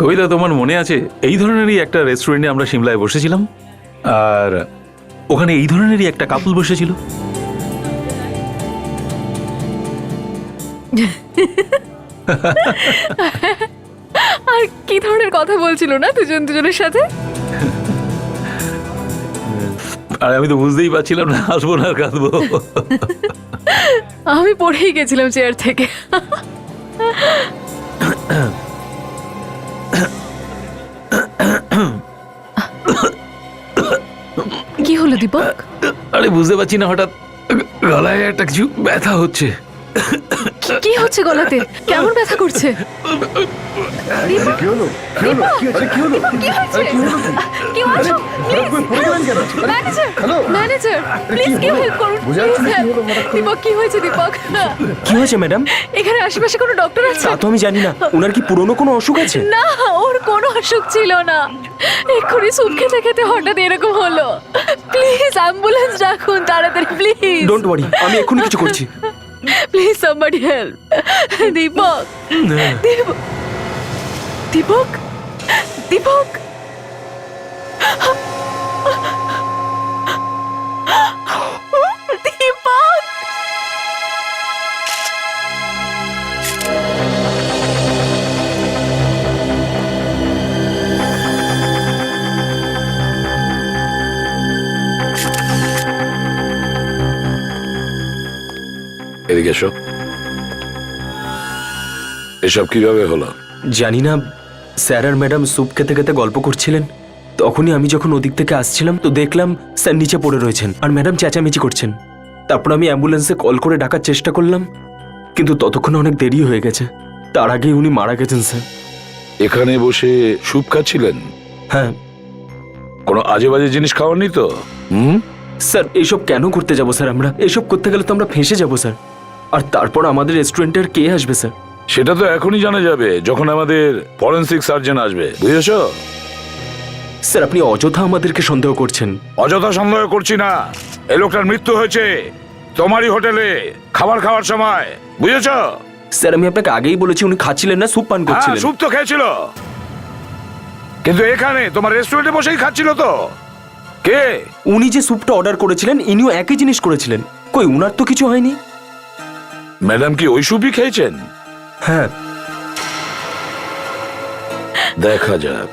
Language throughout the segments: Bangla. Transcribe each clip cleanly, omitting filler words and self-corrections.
কবিতা, তোমার মনে আছে এই ধরনেরই একটা রেস্টুরেন্টে আমরা সিমলায় বসেছিলাম, আর ওখানে এই ধরনেরই একটা কাপল বসেছিল। আর কি ধরনের কথা বলছিল না দুজনের সাথে? আর আমি তো বুঝতেই পারছিলাম না হাসবো না কাঁদবো। আমি পড়েই গেছিলাম চেয়ার থেকে। কি হলো দীপক? আরে বুঝতে পারছি না, হঠাৎ গলায় একটা কিছু ব্যথা হচ্ছে। কি হচ্ছে গলাতে? কেমন ব্যথা করছে? কি হলো? কি হলো? কি হচ্ছে? কি হলো? কি হয়েছে? কেউ আছো? ম্যানেজার, প্লিজ কেউ হেল্প করুন। দীপক, কি হয়েছে দীপক? কি হয়েছে ম্যাডাম? এখানে আশেপাশে কোনো ডক্টর আছে? তা তো আমি জানি না। ওনার কি পুরনো কোনো অসুখ আছে? না, ওর কোনো অসুখ ছিল না। এক্ষুনি স্যুপ খেতে খেতে হঠাৎ এরকম হলো। প্লিজ অ্যাম্বুলেন্স ডাকুন তাড়াতাড়ি, প্লিজ। ডোন্ট ওয়ারি, আমি এক্ষুনি কিছু করছি। Please somebody help. Deepak, Deepak, Deepak, Deepak. Deepak, এদিকে এসো। এসব কিভাবে হলো? জানি না, স্যার আর ম্যাডাম স্যুপ খেতে খেতে গল্প করছিলেন। তখনই আমি যখন ওদিক থেকে আসছিলাম তো দেখলাম স্যার নিচে পড়ে রয়েছেন আর ম্যাডাম চেঁচামেচি করছেন। তারপর আমি অ্যাম্বুলেন্সে কল করে ডাকার চেষ্টা করলাম, কিন্তু ততক্ষণে অনেক দেরি হয়ে গেছে। তার আগেই উনি মারা গেছেন স্যার। এখানে বসে স্যুপ খাচ্ছিলেন? হ্যাঁ কোনো আজে বাজে জিনিস খাওয়াননি তো? স্যার, এইসব কেন করতে যাব স্যার? আমরা এইসব করতে গেলে তো আমরা ফেঁসে যাব স্যার। আর তারপর আমাদের রেস্টুরেন্টের কে আসবে স্যার? সেটা তো এখনই জানা যাবে যখন আমাদের ফরেনসিক সার্জন আসবে, বুঝেছো? স্যার, আপনি অযথা আমাদেরকে সন্দেহ করছেন। অযথা সন্দেহ করছি না। এই লোকটার মৃত্যু হয়েছে তোমারই হোটেলে খাবার খাওয়ার সময়, বুঝেছো? স্যার, আমি আপনাকে আগেই বলেছি উনি খাচ্ছিলেন না, স্যুপ পান হ্যাঁ, করছিলেন। স্যুপ তো খেয়েছিল, কিন্তু এখানে তোমার রেস্টুরেন্টে বসেই খাচ্ছিল তো। কে? উনি যে স্যুপটা অর্ডার করেছিলেন ইনিও একই জিনিস করেছিলেন। কই, উনার তো কিছু হয়নি। ম্যাডাম কি ওই স্যুপই খেয়েছেন? হ্যাঁ। দেখা যাক।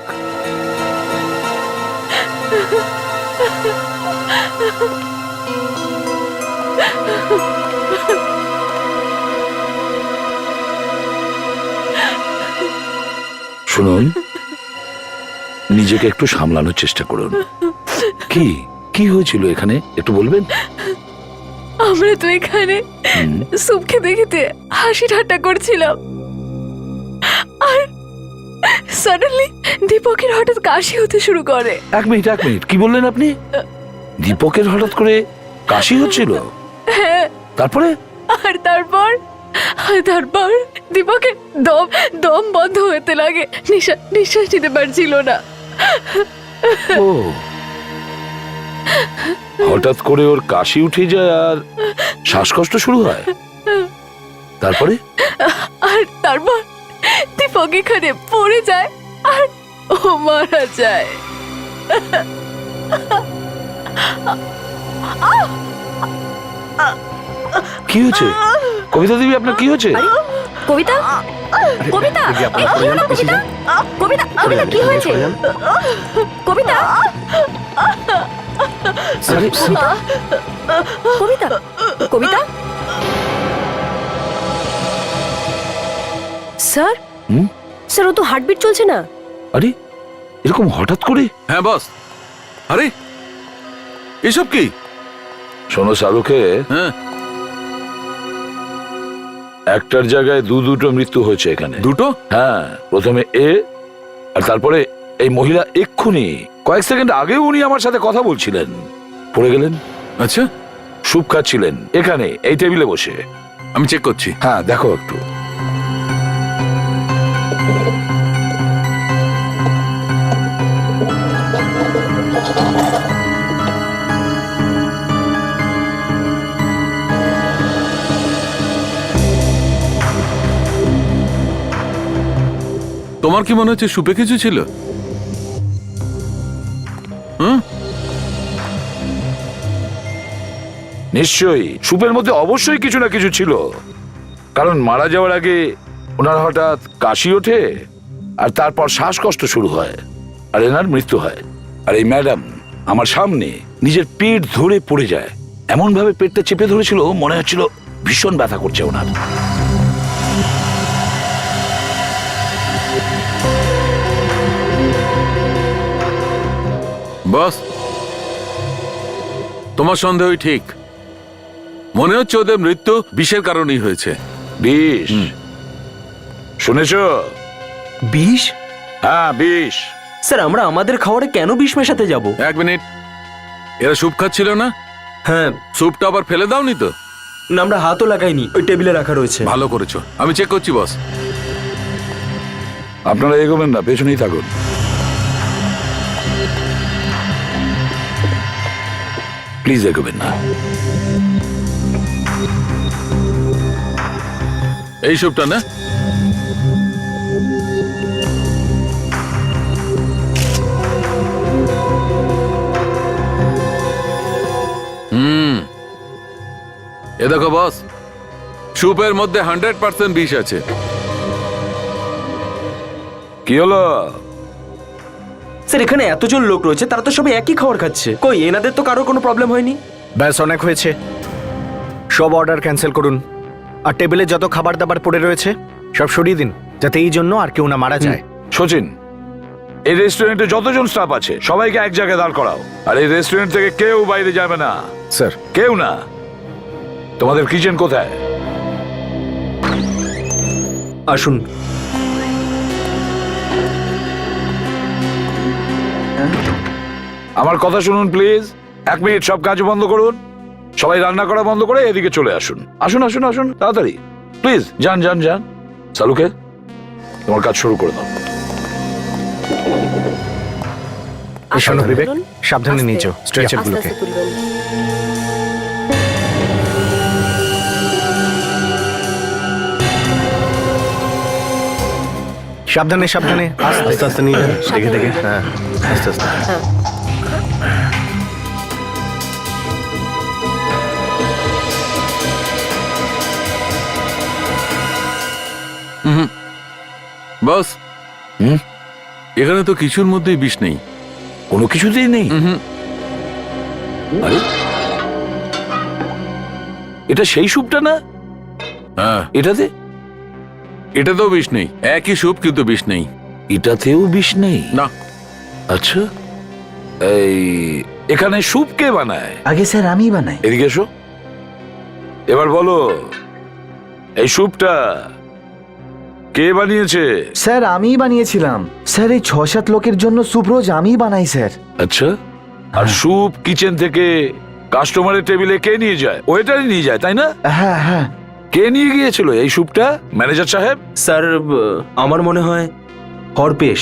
শুনুন, নিজেকে একটু সামলানোর চেষ্টা করুন। কি কি হয়েছিল এখানে একটু বলবেন? আমরা তো এখানে স্যুপ খেতে খেতে হাসি ঠাট্টা করছিলাম, আর সাডেনলি দীপকের হঠাৎ কাশি হতে শুরু করে। এক মিনিট, কি বললেন আপনি? দীপকের হঠাৎ করে কাশি হচ্ছিল? হ্যাঁ। তারপরে? আর তারপর দীপকের দম বন্ধ হতে লাগে, নিঃশ্বাস নিতে পারছিল না। ও, হঠাৎ করে ওর কাশি উঠে যায় আর শ্বাসকষ্ট শুরু হয়। তারপর দীপক এখানে পড়ে যায় আর ও মারা যায়। কি হয়েছে কবিতা দেবী, আপনার কি হয়েছে? কবিতা, কবিতা, কবিতা, কবিতা, কি হয়েছে? কবিতা, কবিতা, কবিতা। স্যার, স্যার, ও তো হার্টবিট চলছে না। আরে এরকম হঠাৎ করে? হ্যাঁ বস। আরে এসব কি? শোনো শাহরুখে, হ্যাঁ, একটার জায়গায় দুটো মৃত্যু হয়েছে এখানে। দুটো? হ্যাঁ, প্রথমে আর তারপরে এই মহিলা এক্ষুনি কয়েক সেকেন্ড আগেও উনি আমার সাথে কথা বলছিলেন, পড়ে গেলেন। আচ্ছা, স্যুপ খাচ্ছিলেন এখানে এই টেবিলে বসে। আমি চেক করছি। হ্যাঁ, দেখো একটু। তোমার কি মনে হচ্ছে সুপে কিছু ছিল? হুম? নিশ্চয়ই সুপের মধ্যে অবশ্যই কিছু না কিছু ছিল, কারণ মারা যাওয়ার আগে ওনার হঠাৎ কাশি ওঠে আর তারপর শ্বাসকষ্ট শুরু হয় আর এনার মৃত্যু হয়। আর এই ম্যাডাম আমার সামনে নিজের পেট ধরে পড়ে যায়, এমন ভাবে পেটটা চেপে ধরেছিল মনে হচ্ছিল ভীষণ ব্যথা করছে ওনার। বস, তোমার সন্দেহই ঠিক। মনে হচ্ছে ওদের মৃত্যু বিষের কারণেই হয়েছে। বিষ শুনেছ? বিষ? হ্যাঁ বিষ। স্যার আমরা আমাদের খাবারে কেন বিষ মেশাতে যাব? এক মিনিট, এরা স্যুপ খাচ্ছিল না? হ্যাঁ। স্যুপটা আবার ফেলে দাওনি তো? না, আমরা হাতও লাগাইনি, ওই টেবিলে রাখা রয়েছে। ভালো করেছো, আমি চেক করছি বস। আপনারা এগোবেন না, পেছনেই থাকুন। প্লিজ এগোবেন না। এই স্যুপটা না? এ দেখো বস, স্যুপের মধ্যে 100% বিষ আছে। কি হলো? স্যার এখানে এতজন লোক রয়েছে, তারা তো সবাই একই খাবার খাচ্ছে। কই এনাদের তো কারোর কোনো প্রবলেম হয়নি? ব্যাস অনেক হয়েছে, সব অর্ডার ক্যান্সেল করুন। আর টেবিলে যত খাবার দাবার পড়ে রয়েছে সব সরিয়ে দিন, যাতে এই জন্য আর কেউ না মারা যায়। সচিন, এই রেস্টুরেন্টে যতজন স্টাফ আছে সবাইকে এক জায়গায় দাঁড় করাও। আর এই রেস্টুরেন্ট থেকে কেউ বাইরে যাবে না, স্যার কেউ না। তোমাদের কিচেন কোথায়? আসুন। আমার কথা শুনুন প্লিজ। 1 মিনিট, সব কাজ বন্ধ করুন। সবাই রান্না করা বন্ধ করে এদিকে চলে আসুন। আসুন আসুন আসুন, তাড়াতাড়ি প্লিজ। যান যান যান। সালুকে, তোমার কাজ শুরু করে দাও। শোনো বিবেক, সাবধানে নিয়ে যাও স্ট্রেচার গুলোকে। সাবধানে সাবধানে, আস্তে আস্তে নিয়ে যান, দেখে দেখে। হ্যাঁ আস্তে আস্তে। বস, এখানে তো কিছুর মধ্যেই বিষ নেই। কোনো কিছুতেই নেই? আরে, এটা সেই স্যুপটা না? হ্যাঁ, এটাতে? এটাতেও বিষ নেই। একই স্যুপ কিন্তু বিষ নেই। এটাতেও বিষ নেই? না। আচ্ছা, এই এখানে স্যুপ কে বানায়? আগে স্যার আমি বানাই। এদিকে এসো। এবার বলো, এই স্যুপটা কে বানিয়েছে? স্যার আমিই বানিয়েছিলাম। স্যার এই 6-7 লোকের জন্য স্যুপ রোজ আমিই বানাই স্যার। আচ্ছা, আর স্যুপ কিচেন থেকে কাস্টমারের টেবিলে কে নিয়ে যায়? ওয়েটারই নিয়ে যায়, তাই না? হ্যাঁ হ্যাঁ। কে নিয়ে গিয়েছিল এই স্যুপটা? ম্যানেজার সাহেব? স্যার আমার মনে হয় হরপেশ।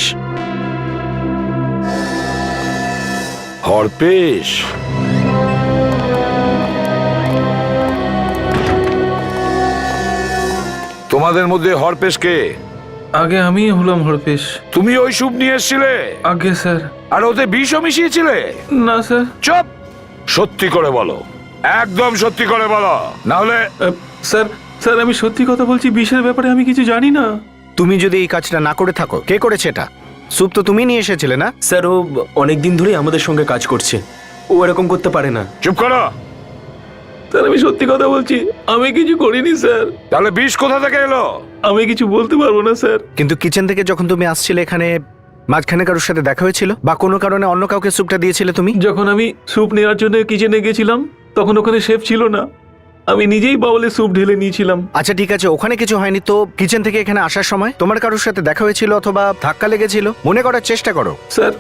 হরপেশ? তোমাদের মধ্যে হরপেশ কে? আগে আমি হলাম হরপেশ। তুমি ওই স্যুপ নিয়ে এসেছিলে? আগে স্যার। আর ওতে বিষও মিশিয়েছিলে? না স্যার। চুপ! সত্যি করে বলো, একদম সত্যি করে বলো, না হলে। স্যার স্যার আমি সত্যি কথা বলছি, বিষের ব্যাপারে আমি কিছু জানি না। তুমি যদি এই কাজটা না করে থাকো, কে করেছে এটা? স্যুপ তো তুমি নিয়ে এসেছিলে না? স্যার ও অনেক দিন ধরেই আমাদের সঙ্গে কাজ করছে, ও এরকম করতে পারে না। চুপ করো। স্যার আমি সত্যি কথা বলছি, আমি কিছু করিনি স্যার। তাহলে বিষ কোথা থেকে এলো? আমি কিছু বলতে পারবো না স্যার। কিন্তু কিচেন থেকে যখন তুমি আসছিলে এখানে, মাঝখানে কারোর সাথে দেখা হয়েছিল বা কোনো কারণে অন্য কাউকে স্যুপটা দিয়েছিলে তুমি? যখন আমি স্যুপ নেওয়ার জন্য কিচেনে গেছিলাম তখন ওখানে শেফ ছিল না, আমি নিজেই বাউলে স্যুপ ঢেলে নিয়েছিলাম। আচ্ছা ঠিক আছে, ওখানে কিছু হয়নি তো কিচেন থেকে এখানে আসার সময় তোমার কারোর সাথে দেখা হয়েছিল অথবা ধাক্কা লেগেছিল? মনে করার চেষ্টা করো। স্যার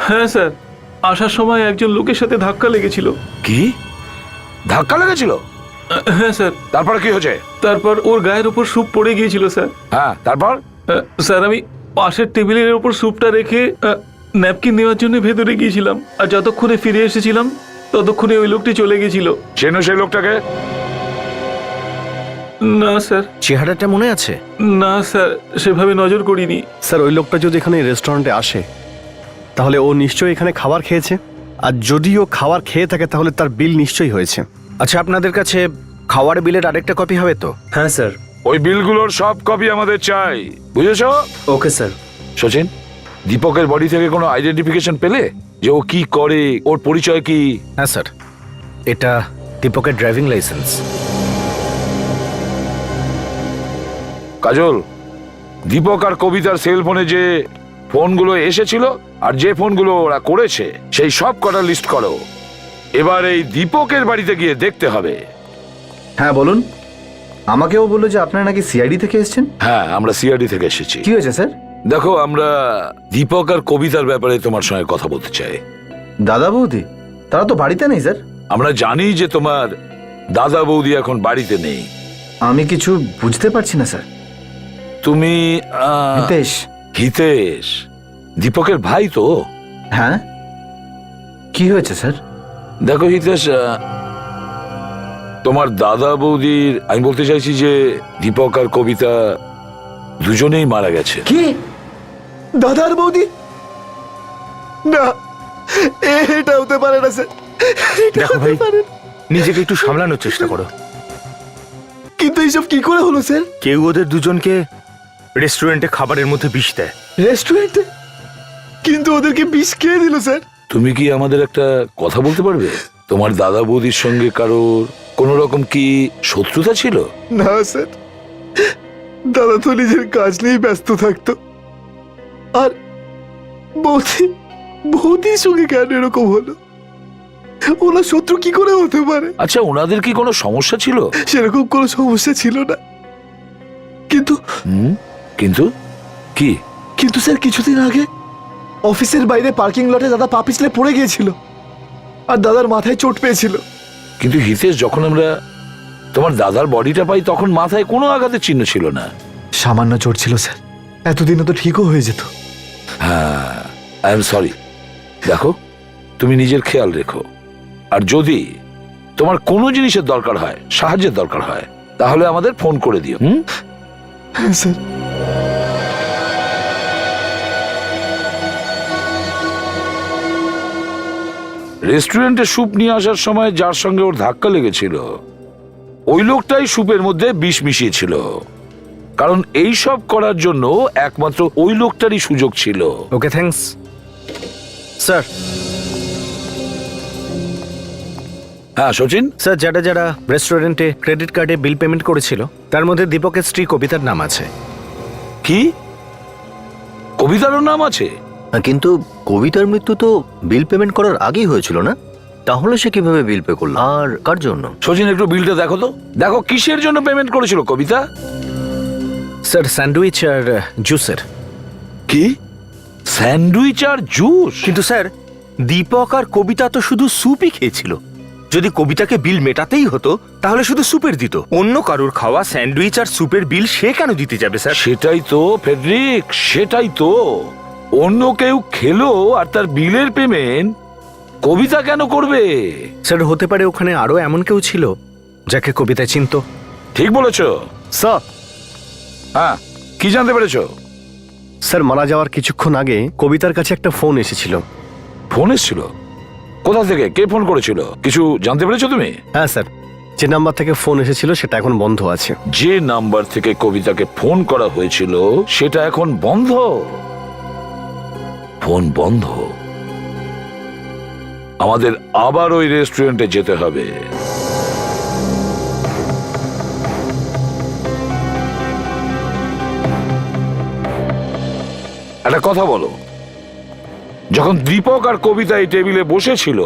হ্যাঁ স্যার, আসার সময় একজন লোকের সাথে ধাক্কা লেগেছিল। কি ধাক্কা লেগেছিল? হ্যাঁ স্যার। তারপর কি হয়েছে? তারপর ওর গায়ের উপর স্যুপ পড়ে গিয়েছিল স্যার। হ্যাঁ, তারপর? স্যার আমি পাশের টেবিলের উপর স্যুপটা রেখে ন্যাপকিন নেওয়ার জন্য ভেতরে গিয়েছিলাম, আর যতক্ষণে ফিরে এসেছিলাম ততক্ষণে ওই লোকটি চলে গেছিল। চেনো সেই লোকটাকে? না স্যার, চেহারাটা মনে আছে? না স্যার, সেভাবে নজর করিনি। স্যার ওই লোকটা যদি এখানে রেস্টুরেন্টে আসে তাহলে ও নিশ্চয়ই এখানে খাবার খেয়েছে, আর যদি ও খাবার খেয়ে থাকে তাহলে তার বিল নিশ্চয়ই হয়েছে। আচ্ছা, আপনাদের কাছে খাওয়ার বিলের আরেকটা কপি হবে তো? হ্যাঁ স্যার। ওই বিলগুলোর সব কপি আমাদের চাই, বুঝেছো? Okay sir. সচিন, দীপকের বডি থেকে কোনো আইডেন্টিফিকেশন পেলে যে ও কি করে, ওর পরিচয় কি? হ্যাঁ স্যার, এটা দীপকের ড্রাইভিং লাইসেন্স। কাজল, দীপক আর কবিতার সেল ফোনে যে ফোনগুলো এসেছিল আর যে ফোনগুলো ওরা করেছে সেই সব কটা লিস্ট করো। এবার এই দীপকের বাড়িতে গিয়ে দেখতে হবে। হ্যাঁ বলুন। আমাকেও বললো যে আপনারা নাকি সিআইডি থেকে এসেছেন। হ্যাঁ, আমরা সিআরডি থেকে এসেছি। কি হয়েছে স্যার? দেখো, আমরা দীপক আর কবিতার ব্যাপারে তোমার সঙ্গে কথা বলতে চাই। দাদা বৌদি তারা তো বাড়িতে নেই স্যার। আমরা জানি যে তোমার দাদা বৌদি এখন বাড়িতে নেই। আমি কিছু বুঝতে পারছি না স্যার। তুমি হিতেশ। হিতেশ দীপকের ভাই তো? হ্যাঁ, কি হয়েছে স্যার? দেখো হিতেশ, তোমার দাদা বৌদির, আমি বলতে চাইছি যে দীপক আর কবিতা দুজনেই মারা গেছে। কি? দাদার বৌদি? না, এটা হতে পারে না স্যার। দেখো ভাই, নিজেকে একটু সামলানোর চেষ্টা করো। কিন্তু এইসব কি করে হলো স্যার? কেউ ওদের দুজনকে রেস্টুরেন্টে খাবারের মধ্যে বিষ দেয়। রেস্টুরেন্টে? কিন্তু ওদেরকে বিষ খেয়ে দিল স্যার। তুমি কি আমাদের একটা কথা বলতে পারবে? তোমার দাদা বৌদির সঙ্গে কারোর কোন রকম কি শত্রুতা ছিল? না স্যার, দাদা তো নিজের কাজ নিয়েই ব্যস্ত থাকতো। আর বৌদির সঙ্গে কেন এরকম হলো? ওনার শত্রু কি করে হতে পারে? আচ্ছা, ওনাদের কি কোনো সমস্যা ছিল? সেরকম কোনো সমস্যা ছিল না। কিন্তু কিন্তু কি? কিন্তু স্যার, কিছুদিন আগে অফিসের বাইরে পার্কিং লটে দাদা পা পিছলে পড়ে গিয়েছিল আর দাদার মাথায় চোট পেয়েছিল। কিন্তু হিতেশ, যখন আমরা তোমার দাদার বডিটা পাই তখন মাথায় কোনো আঘাতের চিহ্ন ছিল না। সামান্য চোট ছিল স্যার, এতদিনে তো ঠিকও হয়ে যেত। হ্যাঁ, আই এম সরি। দেখো, তুমি নিজের খেয়াল রেখো, আর যদি তোমার কোনো জিনিসের দরকার হয়, সাহায্যের দরকার হয়, তাহলে আমাদের ফোন করে দিও। হ্যাঁ স্যার। রেস্টুরেন্টে স্যুপ নিয়ে আসার সময় যার সঙ্গে ওর ধাক্কা লেগেছিল ওই লোকটাই স্যুপের মধ্যে বিষ মিশিয়েছিল, কারণ এই সব করার জন্য একমাত্র ওই লোকটারই সুযোগ ছিল। ওকে, থ্যাঙ্কস স্যার। হ্যাঁ সচিন, স্যার, যারা যারা রেস্টুরেন্টে ক্রেডিট কার্ডে বিল পেমেন্ট করেছিল তার মধ্যে দীপকের স্ত্রী কবিতার নাম আছে। কি কবিতারও নাম আছে? কিন্তু কবিতার মৃত্যু তো বিল পেমেন্ট করার আগেই হয়েছিল না? তাহলে সে কিভাবে বিল পে করলো আর কার জন্য? সচিন, একটু বিলটা দেখো তো, দেখো কিসের জন্য পেমেন্ট করেছিল কবিতা। স্যার, স্যান্ডউইচ আর জুসের। কি? স্যান্ডউইচ আর জুস? কিন্তু স্যার, দীপক আর কবিতা তো শুধু স্যুপই খেয়েছিল। যদি কবিতাকে বিল মেটাতেই হতো তাহলে শুধু স্যুপের দিত। অন্য কারুর খাওয়া স্যান্ডউইচ আর স্যুপের বিল সে কেন দিতে যাবে স্যার? সেটাই তো ফেডরিক, সেটাই তো। অন্য কেউ খেলো আর তার বিলের পেমেন্ট কবিতা কেন করবে? স্যার, হতে পারে ওখানে আরো এমন কেউ ছিল যাকে কবিতা চিনতো। ঠিক বলেছো স্যার, হ্যাঁ, কি জানতে পেরেছো? স্যার মারা যাওয়ার কিছুক্ষণ আগে কবিতার কাছে একটা ফোন এসেছিল। ফোন এসেছিল? কোথা থেকে? কে ফোন করেছিল? কিছু জানতে পেরেছো তুমি? হ্যাঁ স্যার, যে নাম্বার থেকে ফোন এসেছিল সেটা এখন বন্ধ আছে। যে নাম্বার থেকে কবিতাকে ফোন করা হয়েছিল সেটা এখন বন্ধ। ফোন বন্ধ। আমাদের আবার ওই রেস্টুরেন্টে যেতে হবে। একটা কথা বলো, যখন দীপক আর কবিতা এই টেবিলে বসেছিল,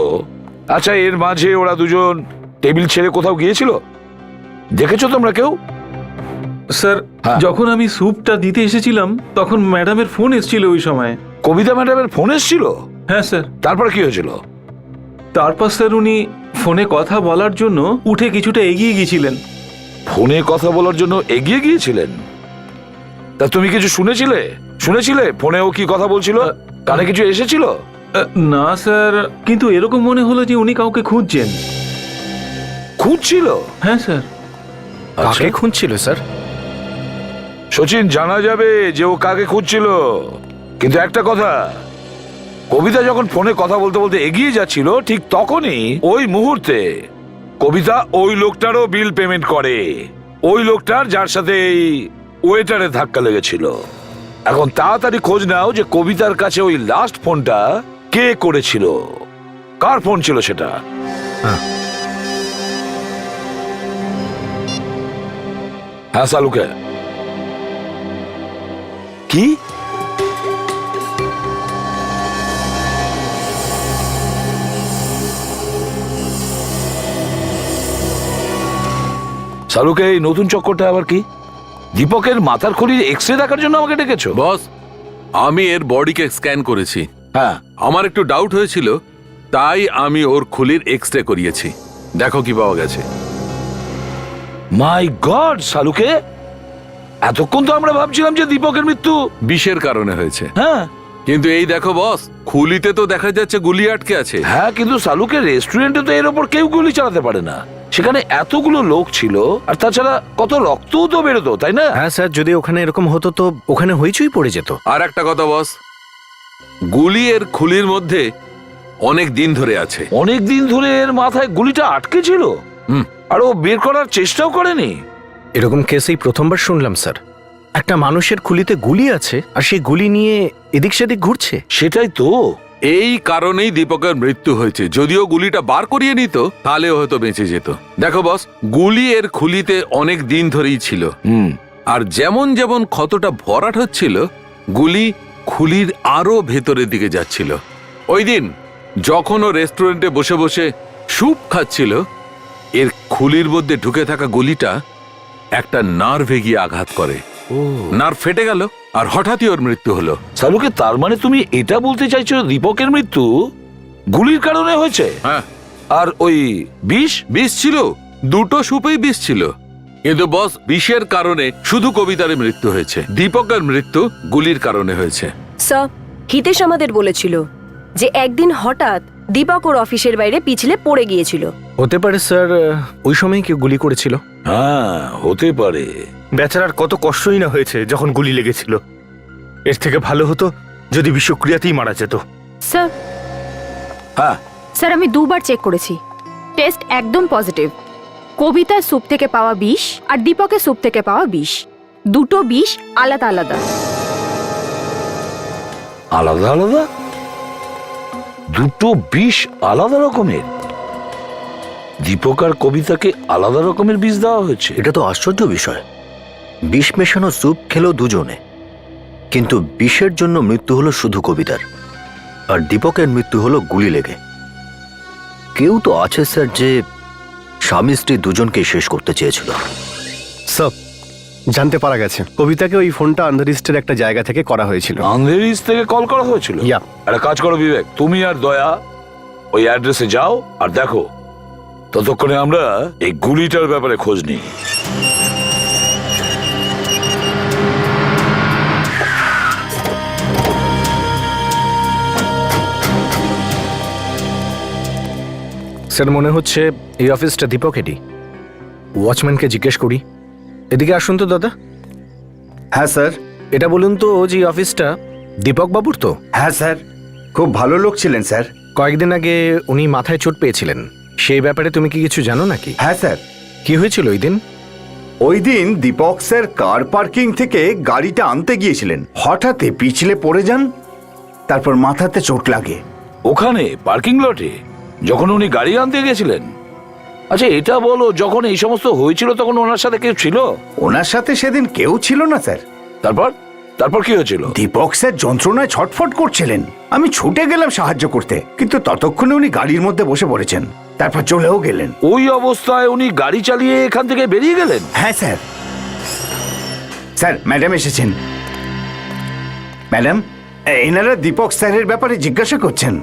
আচ্ছা এর মাঝে ওরা দুজন টেবিল ছেড়ে কোথাও গিয়েছিল? দেখেছো তোমরা কেউ? স্যার, হ্যাঁ। যখন আমি স্যুপটা দিতে এসেছিলাম তখন ম্যাডামের ফোন এসেছিল ওই সময়। কবিতা ম্যাডামের ফোন এসেছিল? হ্যাঁ স্যার। তারপর কি হয়েছিল? তারপর স্যার উনি ফোনে কথা বলার জন্য উঠে কিছুটা এগিয়ে গিয়েছিলেন। ফোনে কথা বলার জন্য এগিয়ে গিয়েছিলেন? তা তুমি কিছু শুনেছিলে? শুনেছিলে ফোনে ও কি কথা বলছিল? কানে কিছু এসেছিল? না স্যার, কিন্তু এরকম মনে হলো যে উনি কাউকে খুঁজছেন। খুঁজছিল? হ্যাঁ স্যার। কাকে খুঁজছিল স্যার? সচিন, জানা যাবে যে ও কাকে খুঁজছিল, কিন্তু একটা কথা, কবিতা যখন ফোনে কথা বলতে বলতে এগিয়ে যাচ্ছিল ঠিক তখনই ওই মুহূর্তে কবিতা ওই লোকটারও বিল পেমেন্ট করে, ওই লোকটার যার সাথে এই ওয়েটারের ধাক্কা লেগেছিল। এখন তাড়াতাড়ি খোঁজ নাও যে কবিতার কাছে ওই লাস্ট ফোনটা কে করেছিল, কার ফোন ছিল সেটা। হ্যাঁ সালুকে। কি? সালুকে, এই নতুন চক্করটা আবার কি? দীপকের মাথার খুলির এক্স রে দেখার জন্য আমাকে ডেকেছো? বস, আমি এর বডিকে স্ক্যান করেছি। হ্যাঁ, আমার একটু ডাউট হয়েছিল, তাই আমি ওর খুলির এক্স রে করিয়েছি। দেখো কি পাওয়া গেছে। মাই গড সালুকে, এতক্ষণ তো আমরা ভাবছিলাম যে দীপকের মৃত্যু বিষের কারণে হয়েছে, হ্যাঁ কিন্তু এই দেখো বস, খুলিতে তো দেখা যাচ্ছে গুলি আটকে আছে। হ্যাঁ, কিন্তু সালুকে রেস্টুরেন্টে তো এর ওপর কেউ গুলি চালাতে পারে না। সেখানে এতগুলো লোক ছিল, আর তাছাড়া কত রক্তও তো বেরোতো, তাই না? হ্যাঁ স্যার, যদি ওখানে এরকম হতো তো ওখানে হইচই পড়ে যেত। আর একটা কথা বস, গুলি এর খুলির মধ্যে অনেক দিন ধরে আছে। অনেক দিন ধরে এর মাথায় গুলিটা আটকে ছিল, আর ও বের করার চেষ্টাও করেনি। এরকম কেসেই প্রথমবার শুনলাম স্যার। একটা মানুষের খুলিতে গুলি আছে আর সেই গুলি নিয়ে এদিক সেদিক ঘুরছে। সেটাই তো। এই কারণেই দীপকের মৃত্যু হয়েছে। যদিও গুলিটা বার করিয়ে নিত তাহলে হয়তো বেঁচে যেত। দেখো বস, গুলি এর খুলিতে অনেক দিন ধরেই ছিল, আর যেমন যেমন ক্ষতটা ভরাট হচ্ছিল, গুলি খুলির আরো ভেতরের দিকে যাচ্ছিল। ওই দিন যখন ও রেস্টুরেন্টে বসে বসে স্যুপ খাচ্ছিল, এর খুলির মধ্যে ঢুকে থাকা গুলিটা একটা নার্ভে গিয়ে আঘাত করে, নার্ভ ফেটে গেল, আর হঠাৎই ওর মৃত্যু হলো। সালুকে, তার মানে তুমি এটা বলতে চাইছো দীপকের মৃত্যু গুলির কারণে হয়েছে? হ্যাঁ। আর ওই বিষ? বিষ ছিল, দুটো স্যুপেই বিষ ছিল। কিন্তু বস, বিষের কারণে শুধু কবিতার মৃত্যু হয়েছে, দীপকের মৃত্যু গুলির কারণে হয়েছে। স্যার, হিতেশ আমাদের বলেছিল যে একদিন হঠাৎ দীপক ওর অফিসের বাইরে পিছলে পড়ে গিয়েছিল। হতে পারে স্যার, ওই সময় কেউ গুলি করেছিল। হ্যাঁ, হতে পারে। বেচারার কত কষ্টই না হয়েছে যখন গুলি লেগেছিল। এর থেকে ভালো হতো যদি বিষক্রিয়াতেই মারা যেত। স্যার, হ্যাঁ স্যার, আমি দুবার চেক করেছি, টেস্ট একদম পজিটিভ। কবিতার স্যুপ থেকে পাওয়া বিষ আর দীপকের স্যুপ থেকে পাওয়া বিষ, দুটো বিষ আলাদা আলাদা। আলাদা আলাদা? দুটো বিষ আলাদা রকমের? দীপক আর কবিতাকে আলাদা রকমের বিষ দেওয়া হয়েছে? এটা তো আশ্চর্য বিষয়। বিষ মেশানো স্যুপ খেলো দুজনে, কিন্তু বিষের জন্য মৃত্যু হলো শুধু কবিতার, আর দীপকের মৃত্যু হলো গুলি লেগে। কেউ তো আছে স্যার যে স্বামী স্ত্রী দুজনকে শেষ করতে চেয়েছিল। সব জানতে পারা গেছে কবিতাকে ওই ফোনটা আন্ধারিস্টের একটা জায়গা থেকে করা হয়েছিল। আন্ধেরিস থেকে কল করা হয়েছিল? ইয়া। একটা কাজ করো বিবেক, তুমি আর দয়া ওই অ্যাড্রেসে যাও আর দেখো। ততক্ষণে আমরা এই গুলিটার ব্যাপারে খোঁজ নিই। স্যার, মনে হচ্ছে এই অফিসটা দীপকেরই। ওয়াচম্যানকে জিজ্ঞেস করি। এদিকে আসুন তো দাদা। হ্যাঁ স্যার। এটা বলুন তো যে অফিসটা দীপক বাবুর তো? হ্যাঁ স্যার, খুব ভালো লোক ছিলেন স্যার। কয়েকদিন আগে উনি মাথায় চোট পেয়েছিলেন, সেই ব্যাপারে তুমি কি কিছু জানো নাকি? হ্যাঁ স্যার। কি হয়েছিল ওই দিন? ওই দিন দীপক স্যার কার পার্কিং থেকে গাড়িটা আনতে গিয়েছিলেন, হঠাৎই পিছলে পড়ে যান, তারপর মাথাতে চোট লাগে। ওখানে পার্কিং লটে যখন উনি গাড়ি আনতে গেছিলেন? আচ্ছা এটা বলো, যখন এই সমস্ত হয়েছিল তখন ওনার সাথে কেউ ছিল? ওনার সাথে সেদিন কেউ ছিল না স্যার। তারপর তারপর কি হয়েছিল? দীপক স্যার যন্ত্রণায় ছটফট করছিলেন। আমি ছুটে গেলাম সাহায্য করতে, কিন্তু ততক্ষণে উনি গাড়ির মধ্যে বসে পড়েছেন, তারপর চলেও গেলেন। ওই অবস্থায় উনি গাড়ি চালিয়ে এখান থেকে বেরিয়ে গেলেন? হ্যাঁ স্যার। স্যার, ম্যাডাম এসেছেন। ম্যাডাম, এনারা দীপক স্যারের ব্যাপারে জিজ্ঞাসা করছেন।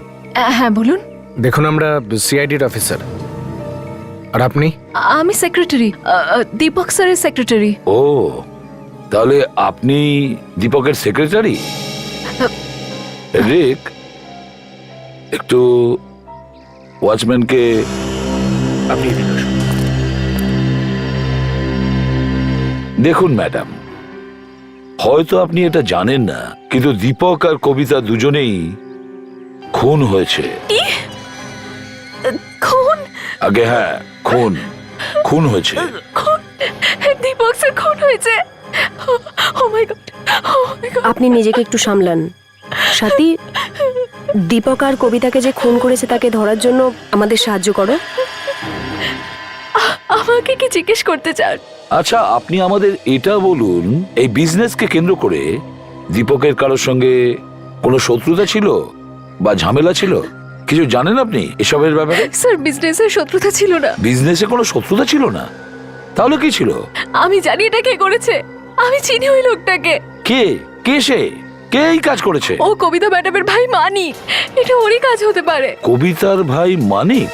হ্যাঁ, বলুন। দেখুন, আমরা সিআইডির অফিসার। আর আপনি? আমি সেক্রেটারি, দীপক স্যারের সেক্রেটারি। ও, তাহলে আপনি দীপকের সেক্রেটারি? রিক, একটু ওয়াচম্যানকে আপনি এদিকে আসুন। দেখুন ম্যাডাম, হয়তো আপনি এটা জানেন না, কিন্তু দীপক আর কবিতা দুজনেই খুন হয়েছে। খুন? আগে হ্যাঁ, খুন হয়েছে। খুন? দীপক স্যার খুন হয়েছে? ও মাই গড, ও মাই গড। আপনি নিজেকে একটু সামলান। সাথী, দীপক আর কবিতাকে যে খুন করেছে তাকে ধরার জন্য আমাদের সাহায্য করো। আমাকে কি জিজ্ঞেস করতে চান? আচ্ছা, আপনি আমাদের এটা বলুন, এই বিজনেসকে কেন্দ্র করে দীপকের কারোর সঙ্গে কোনো শত্রুতা ছিল বা ঝামেলা ছিল? কিছু জানেন আপনি এসবের ব্যাপারে? স্যার, বিজনেসের শত্রুতা ছিল না। বিজনেসে কোনো শত্রুতা ছিল না? তাহলে কি ছিল? আমি জানি এটা কে করেছে। আমি চিনি ওই লোকটাকে। কে? কে সে? কে এই কাজ করেছে? ও কবিতা ম্যাডামের ভাই মানিক। এটা ওরই কাজ হতে পারে। কবিতার ভাই মানিক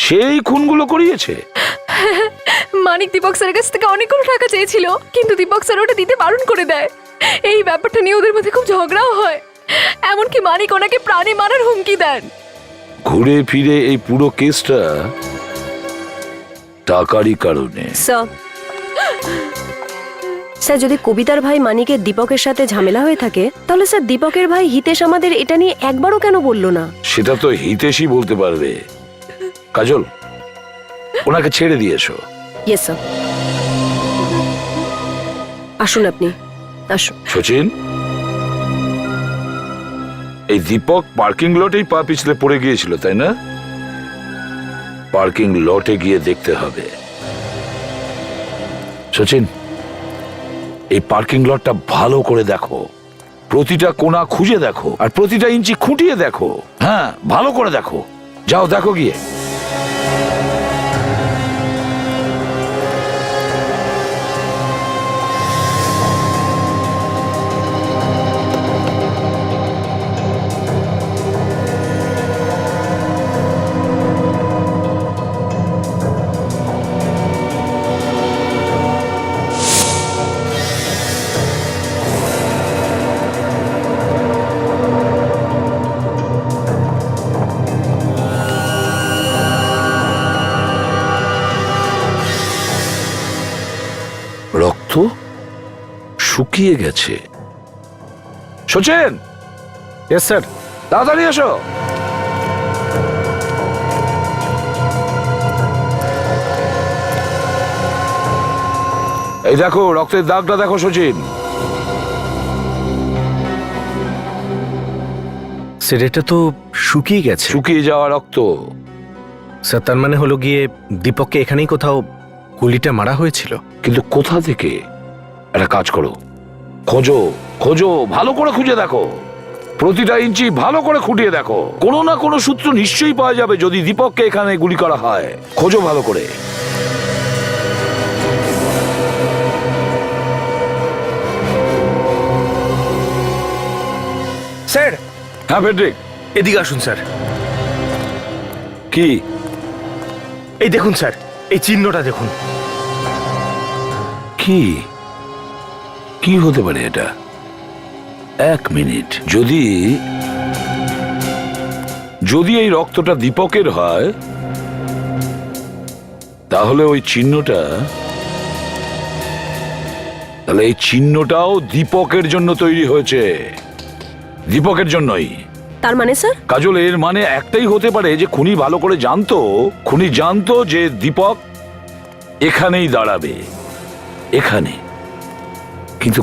সেই খুনগুলো করিয়েছে? মানিক দীপক স্যারের কাছ থেকে অনেকগুলো টাকা চেয়েছিল, কিন্তু দীপক স্যার ওটা দিতে বারণ করে দেয়। এই ব্যাপারটা নিয়ে ওদের মধ্যে খুব ঝগড়াও হয়। এমনকি মানিক ওনাকে প্রাণে মারার হুমকি দেন। ঘুরে ফিরে এই পুরো কেসটা টাকারই কারণে। স্যার, যদি কবিতার ভাই মানিকের দীপকের সাথে ঝামেলা হয়ে থাকে, তাহলে স্যার দীপকের ভাই হিতেশ আমাদের এটা নিয়ে একবারও কেন বললো না? সেটা তো হিতেশই বলতে পারবে। কাজল, ওনাকে ছেড়ে দিয়েছো। Yes sir. আসুন আপনি, আসুন। সচিন, এই দীপক পার্কিং লটেই পা পিছলে পড়ে গিয়েছিল, তাই না? পার্কিং লটে গিয়ে দেখতে হবে। সচিন, এই পার্কিং লটটা ভালো করে দেখো, প্রতিটা কোণা খুঁজে দেখো, আর প্রতিটা ইঞ্চি খুঁটিয়ে দেখো। হ্যাঁ, ভালো করে দেখো। যাও, দেখো গিয়ে। রক্ত শুকিয়ে গেছে। সচিন! Yes sir. তাড়াতাড়ি এসো। এই দেখো, রক্তের দাগটা দেখো সচিন। স্যার, এটা তো শুকিয়ে গেছে। শুকিয়ে যাওয়া রক্ত। স্যার, তার মানে হলো গিয়ে দীপককে এখানেই কোথাও গুলিটা মারা হয়েছিল। কিন্তু কোথা থেকে? একটা কাজ করো, খোঁজো খোঁজো, ভালো করে খুঁজে দেখো, প্রতিটা ইঞ্চি ভালো করে খুঁটিয়ে দেখো। কোনো না কোনো সূত্র নিশ্চয়ই পাওয়া যাবে যদি দীপককে এখানে গুলি করা হয়। খোঁজো ভালো করে। স্যার! হ্যাঁ ফেডরিক, এদিকে আসুন স্যার। কি? এই দেখুন স্যার, এই চিহ্নটা দেখুন। কি কি হতে পারে এটা? এক মিনিট, যদি এই রক্তটা দীপকের হয়, তাহলে ওই চিহ্নটা, তাহলে এই চিহ্নটাও দীপকের জন্য তৈরি হয়েছে। দীপকের জন্যই। তার মানে স্যার? কাজল, এর মানে একটাই হতে পারে যে খুনি ভালো করে জানতো যে দীপক এখানেই দাঁড়াবে, এখানে। কিন্তু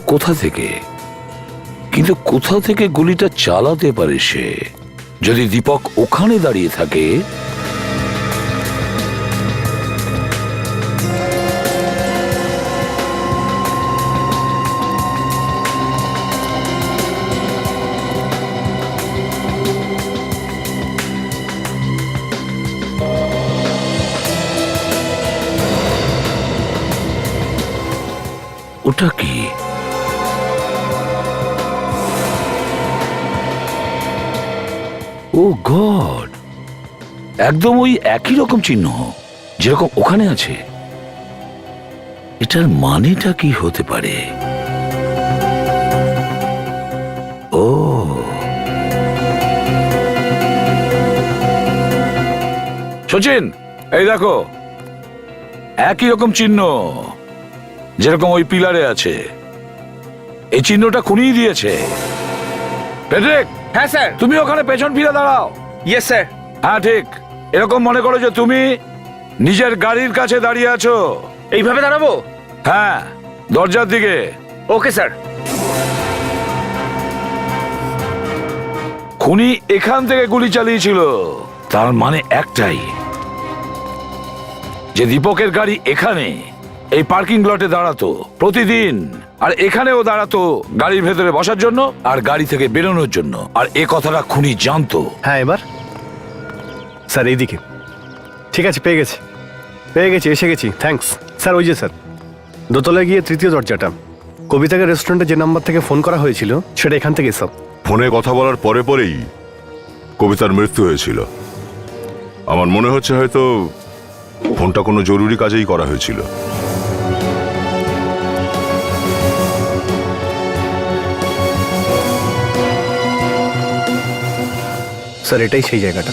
কোথা থেকে গুলিটা চালাতে পারে সে? যদি দীপক ওখানে দাঁড়িয়ে থাকে, ওটা কি? ও গড, একদম ওই একই রকম চিহ্ন যেরকম ওখানে আছে। এটার মানেটা কি হতে পারে? ও, সচিন, এই দেখো, একই রকম চিহ্ন। যেরকম ওই পিলারে আছে। এই চিহ্নটা খুনিই দিয়েছে। পেট্রিক, হ্যাঁ স্যার। তুমি ওখানে পেছন ফিরে দাঁড়াও। Yes sir. হ্যাঁ ঠিক, এরকম মনে করো যে তুমি নিজের গাড়ির কাছে দাঁড়িয়ে আছো। এইভাবে দাঁড়াবো? হ্যাঁ, দরজার দিকে। Okay sir. খুনি এখান থেকে গুলি চালিয়েছিল, তার মানে একটাই, যে দীপকের গাড়ি এখানে এই পার্কিং লটে দাঁড়াতো প্রতিদিন, আর এখানেও দাঁড়াতো গাড়ির ভেতরে বসার জন্য আর গাড়ি থেকে বেরোনোর জন্য। আর এ কথাটা খুনি জানতো। হ্যাঁ, এবার স্যার এইদিকে। ঠিক আছে, পেয়ে গেছি, এসে গেছি। Thanks sir. ওই যে স্যার, দোতলায় গিয়ে তৃতীয় দরজাটা। কবিতাকে রেস্টুরেন্টে যে নাম্বার থেকে ফোন করা হয়েছিল সেটা এখান থেকে সব। ফোনে কথা বলার পরে পরেই কবিতার মৃত্যু হয়েছিল। আমার মনে হচ্ছে হয়তো ফোনটা কোনো জরুরি কাজেই করা হয়েছিল। স্যার এটাই সেই জায়গাটা।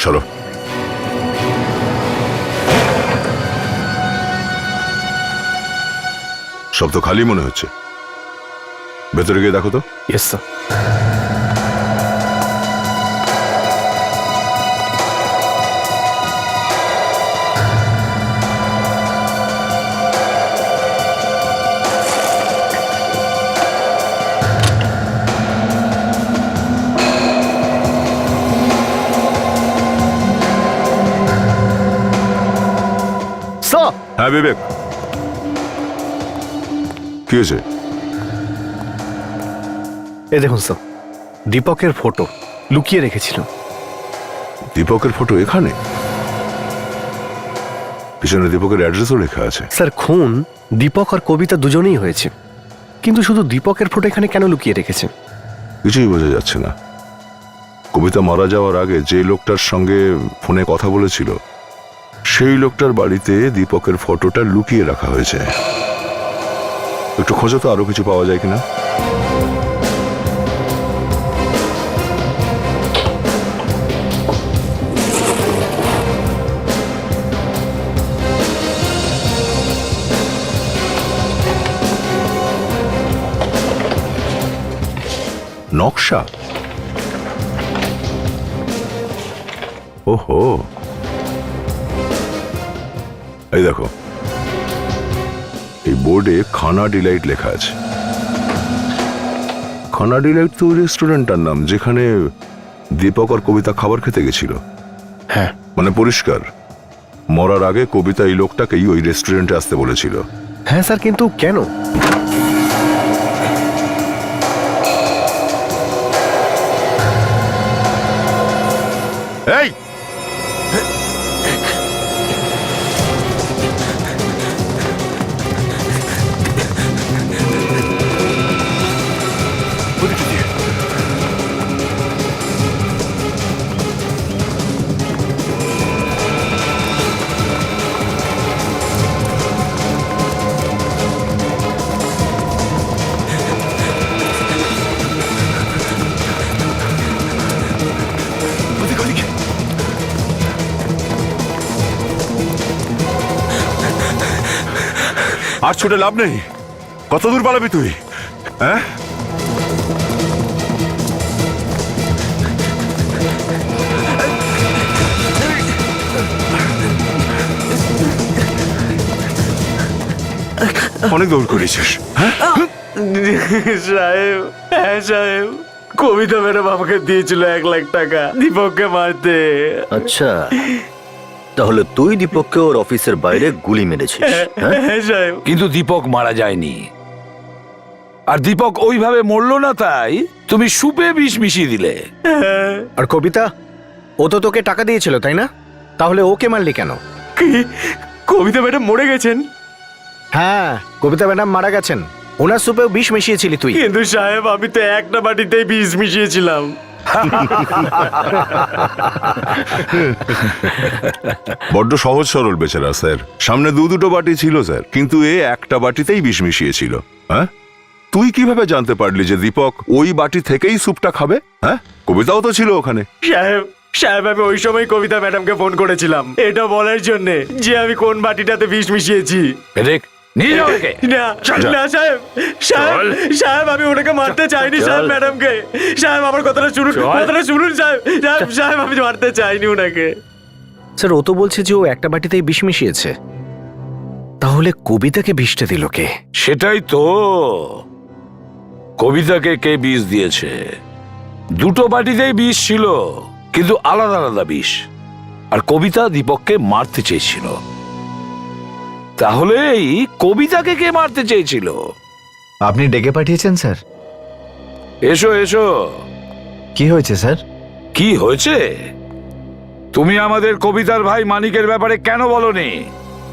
চলো। সব তো খালি মনে হচ্ছে, ভেতরে গিয়ে দেখো তো। Yes sir. হ্যাঁ বিবেক, কি হয়েছে? এই দেখুন স্যার, দীপকের ফটো লুকিয়ে রেখেছিল। দীপকের ফটো এখানে? পিছনে দীপকের অ্যাড্রেসও লেখা আছে। স্যার খুন দীপক আর কবিতা দুজনেই হয়েছে, কিন্তু শুধু দীপকের ফটো এখানে কেন লুকিয়ে রেখেছে? কিছুই বোঝা যাচ্ছে না। কবিতা মারা যাওয়ার আগে যে লোকটার সঙ্গে ফোনে কথা বলেছিল সেই লোকটার বাড়িতে দীপকের ফটোটা লুকিয়ে রাখা হয়েছে। একটু খোঁজো তো, আরো কিছু পাওয়া যায় কিনা। নকশা? ওহো, এই দেখো, এই বোর্ডে খানা ডিলাইট লেখা আছে। খানা ডিলাইট তো রেস্টুরেন্টটার নাম যেখানে দীপক আর কবিতা খাবার খেতে গেছিল। হ্যাঁ, মানে পরিষ্কার, মরার আগে কবিতা এই লোকটাকেই ওই রেস্টুরেন্টে আসতে বলেছিল। হ্যাঁ স্যার, কিন্তু কেন? এই আর ছুটে লাভ নেই। কত দূর পালাবি তুই? হ্যাঁ, অনেক দৌড় করেছিস। সাহেব, হ্যাঁ সাহেব, কবিতা ম্যাডাম আমাকে দিয়েছিল 1 লাখ টাকা দীপককে মারতে। আচ্ছা, তাহলে তুই দীপককে ওর অফিসের বাইরে গুলি মেরেছিস? হ্যাঁ? হ্যাঁ সাহেব। কিন্তু দীপক মারা যায়নি, আর দীপক ওইভাবে মরলো না, তাই তুমি সুপে বিষ মিশিয়ে দিলে। আর কবিতা, ও তো তোকে টাকা দিয়েছিল তাই না? তাহলে ওকে মারলি কেন? কি? কবিতা ম্যাডাম মরে গেছেন? হ্যাঁ, কবিতা ম্যাডাম মারা গেছেন। ওনার সুপেও বিষ মিশিয়েছিলি তুই। কিন্তু সাহেব, আমি তো একটা বাটিতেই বিষ মিশিয়েছিলাম। বড্ড সহজ সরল বেচারা স্যার। সামনে দুটো বাটি ছিল স্যার, কিন্তু এ একটা বাটিতেই বিষ মিশিয়েছিল। হ্যাঁ, তুই কিভাবে জানতে পারলি যে দীপক ওই বাটি থেকেই স্যুপটা খাবে? হ্যাঁ, কবিতাও তো ছিল ওখানে। সাহেব আমি ওই সময় কবিতা ম্যাডামকে ফোন করেছিলাম এটা বলার জন্য যে আমি কোন বাটিটাতে বিষ মিশিয়েছি। দেখ নিয়ে যাও একে। না না সাহেব, সাহেব সাহেব আমি ওনাকে মারতে চাইনি সাহেব, ম্যাডামকে। সাহেব আমার কথাটা শুনুন, কথাটা শুনুন সাহেব। সাহেব সাহেব আমি মারতে চাইনি ওনাকে। স্যার ও তো বলছে যে ও একটা বাটিতেই বিষ মিশিয়েছে, তাহলে কবিতাকে বিষটা দিল কে? সেটাই তো, কবিতাকে কে বিষ দিয়েছে? দুটো বাটিতেই বিষ ছিল, কিন্তু আলাদা আলাদা বিষ। আর কবিতা দীপককে মারতে চেয়েছিল, তাহলে এই কবিতাকে কে মারতে চেয়েছিল? আপনি ডেকে পাঠিয়েছেন স্যার? এসো এসো। কি হয়েছে স্যার? কি হয়েছে? তুমি আমাদের কবিতার ভাই মানিকের ব্যাপারে কেন বলনি?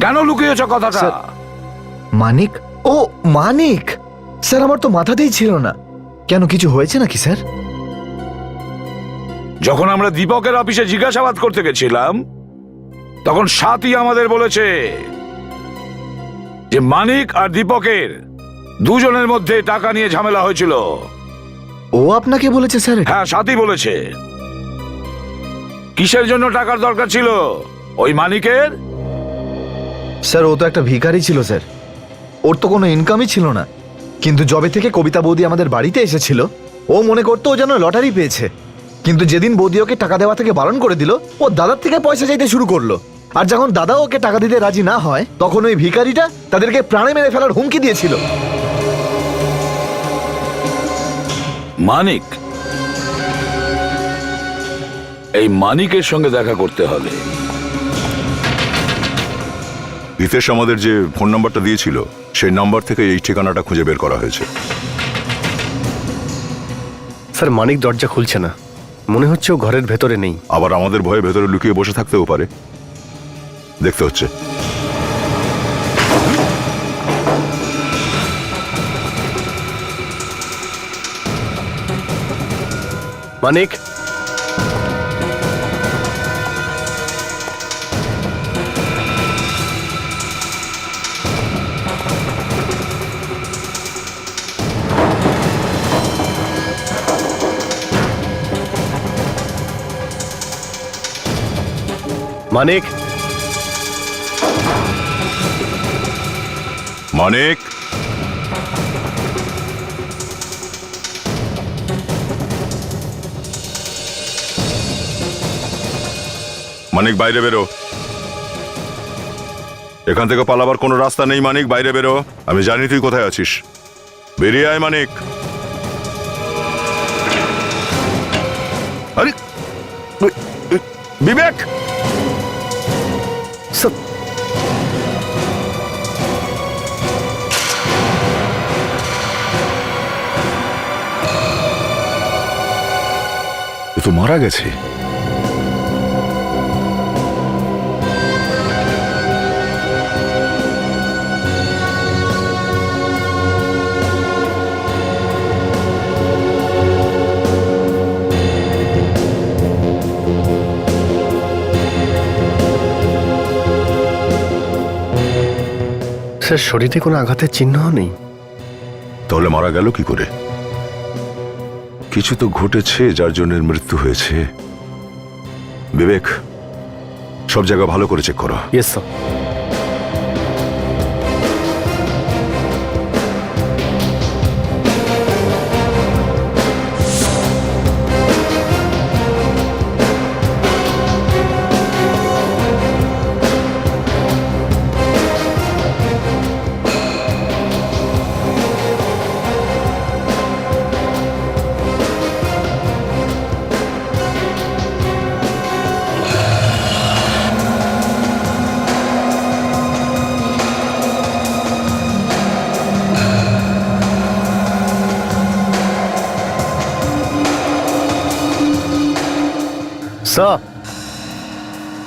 কেন লুকিয়েছ কথাটা? স্যার, মানিক? ও মানিক! স্যার আমার তো মাথাতেই ছিল না। কেন, কিছু হয়েছে নাকি স্যার? যখন আমরা দীপকের অফিসে জিজ্ঞাসাবাদ করতে গেছিলাম, তখন সাথী আমাদের বলেছে যে মানিক আর দীপকের দুজনের মধ্যে টাকা নিয়ে ঝামেলা হয়েছিল। ও আপনাকে বলেছে স্যার? হ্যাঁ, সাথী বলেছে। কিসের জন্য টাকার দরকার ছিল ওই মানিকের? স্যার ও তো একটা ভিখারি ছিল স্যার, ওর তো কোনো ইনকামই ছিল না। কিন্তু যবে থেকে কবিতা বৌদি আমাদের বাড়িতে এসেছিল, ও মনে করতো ও যেন লটারি পেয়েছে। কিন্তু যেদিন বৌদি ওকে টাকা দেওয়া থেকে বারণ করে দিল, ও দাদার থেকে পয়সা চাইতে শুরু করলো। আর যখন দাদা ওকে টাকা দিতে রাজি না হয়, তখন ওই ভিখারিটা তাদেরকে প্রাণে মেরে ফেলার হুমকি দিয়েছিল। মানিক, এই মানিকের সঙ্গে দেখা করতে হবে। হিতেশ আমাদের যে ফোন নাম্বারটা দিয়েছিল, সেই নাম্বার থেকে এই ঠিকানাটা খুঁজে বের করা হয়েছে। স্যার মানিক দরজা খুলছে না, মনে হচ্ছে ও ঘরের ভেতরে নেই। আবার আমাদের ভয়ে ভেতরে লুকিয়ে বসে থাকতেও পারে, দেখতে হচ্ছে। মানিক, মানিক, মানিক, মানিক বাইরে বেরো। এখান থেকে পালাবার কোনো রাস্তা নেই। মানিক বাইরে বেরো, আমি জানি তুই কোথায় আছিস। বেরিয়ে আয় মানিক। আরে বিবেক, ও তো মারা গেছে। স্যার শরীরে কোনো আঘাতের চিহ্ন নেই। তাহলে মারা গেল কি করে? কিছু তো ঘটেছে যার জন্য মৃত্যু হয়েছে। বিবেক, সব জায়গা ভালো করে চেক করো। Yes sir. স্যার